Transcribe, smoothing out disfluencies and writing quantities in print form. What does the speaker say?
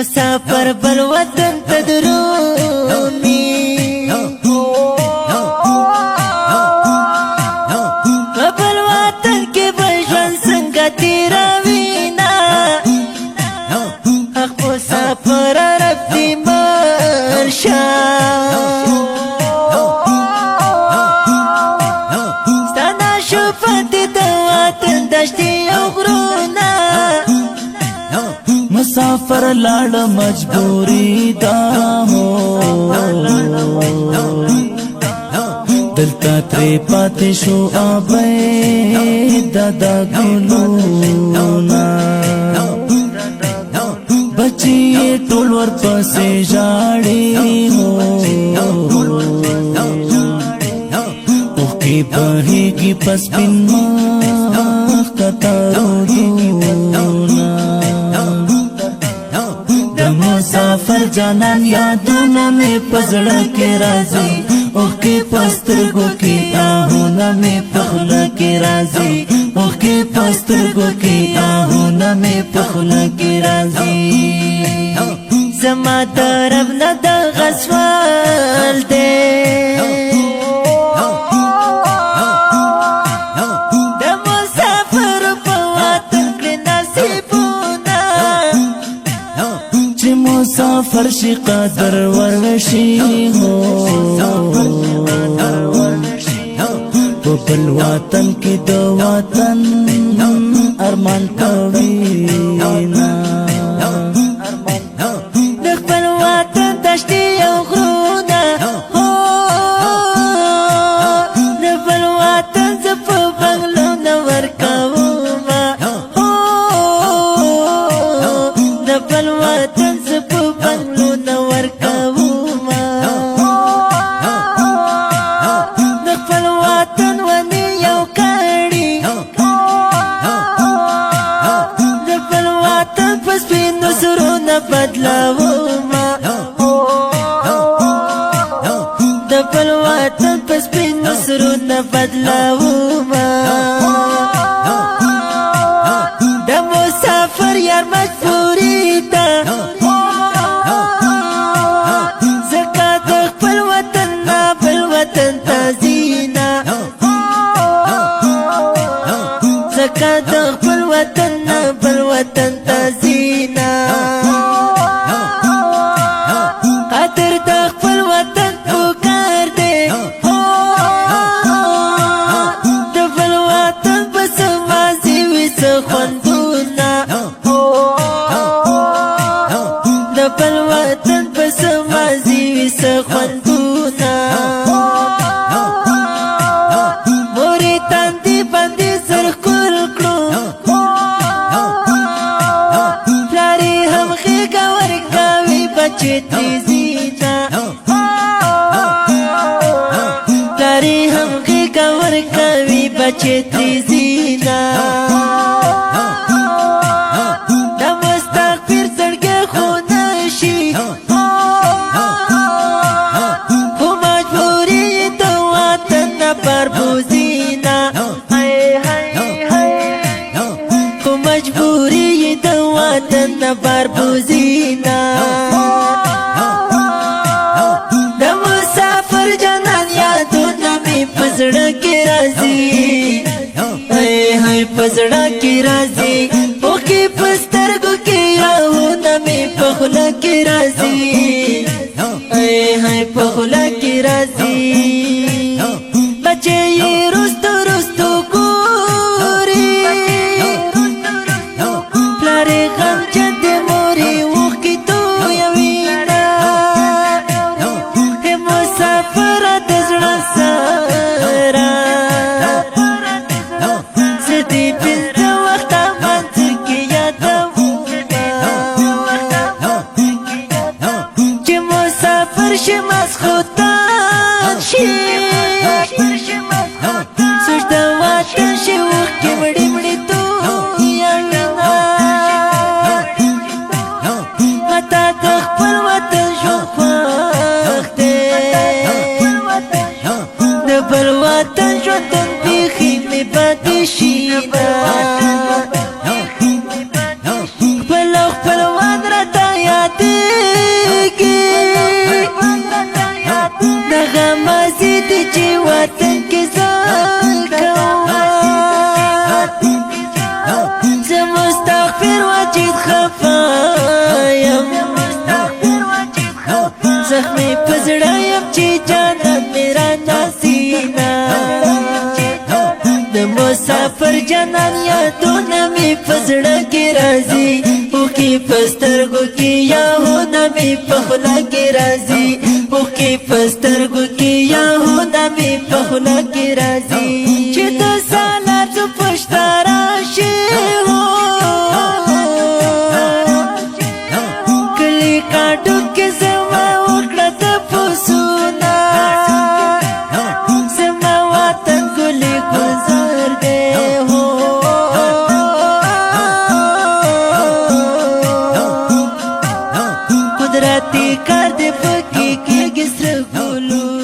مسافر بل وطن تدروني بل وطن کې بجن څنګه تیروینا حق مسافر ربي مرشا ستانا شفت د وطن دشتي او غرونا مسافر لاړ مجبوری دا هو دلتا تری پاتې شو آبای دادا ګلونا بچی ټول ور پسې ژاړي هو اوکي بهيږي پس بن مخ کتارو دونا مسافر جانان یادونه می پزړه کې راځي اوکي پسترګو کې آهونه می پخله کې راځي اوکي پسترګو کې آهونه می پخله کې راځي زما طرف نه د غسوال دی د مسافر په وطن کې نصیبونه چې مسافر شي قدر ورشي هو په بل وطن کې د وطن ارمان کوي نا د خپل وطن دشتي او غرونه د خپل وطن زه په بنګلو نه ورکومه د خپل وطن زه په بنګلو نه ورکومه د خپل وطن ونې یو کړي د خپل وطن په سپینو سرونه بدلومه د خپل وطن په سپینو سرونه بدلومه د مسافر یار مجبوري ده ځکه د خپل وطن نه بل وطن ته ځينه ځکه د خپل وطن نه بل وطن ته ځينه قدر د خپل وطن پکار دی د بل وطن پس مازی وي څه خوندونه د بل وطن پس مازی وي څه خوندونه مورې تاندې باندې سر ښکل کړو پلارې هم غېږه ورکوي بچې ترې ځينه پلارې هم غېږه ورکوي بچې ترې ځينه د مستغفر زړګی خو نشي خو مجبوري د وطن نه بربوزینه خو مجبوري د وطن نه بربوزینه د مسافر جانان یادونه مې په زړه کې راځي په زړه کې راځي اوکې په سترګو کې راهونه مې په خوله کې راځي په خوله کې راځي بچې یې رستو رستو ګوري پلارې غمجن د مورې اوښکې تویوینه مسافره د زړه سره زه دې بېلته وخته منځ کې یادومه چې مسافر شي مسخوتان شي سوچ د وطن شي اوښکې مړې مړې تویوینه ماته د خپل وطن ژوند خوښ دی د بل وطن ژوندون بیخي مې پاتې شي خپل خپلوان راته یاد یادېږي دغه مازی دی چې وطن کې ځان کومه زه مستغفر واجد خفا یم زخمې په زړه یم چې جانان مې رانه سینه د مسافر جانان یادونه مې په زړه کې راځي اوښکې په سترګو کې یادونه مې په خوله کې راځي اوښکې په سترګو کې یادونه مې په خوله کې راځي چې د سالاتو پشته راشي کلي کاټو کې زما وکړه تپوسونه زما وطن ګلې ګلزار دی قدرتی کار دې پکې کېږي سره ګلونه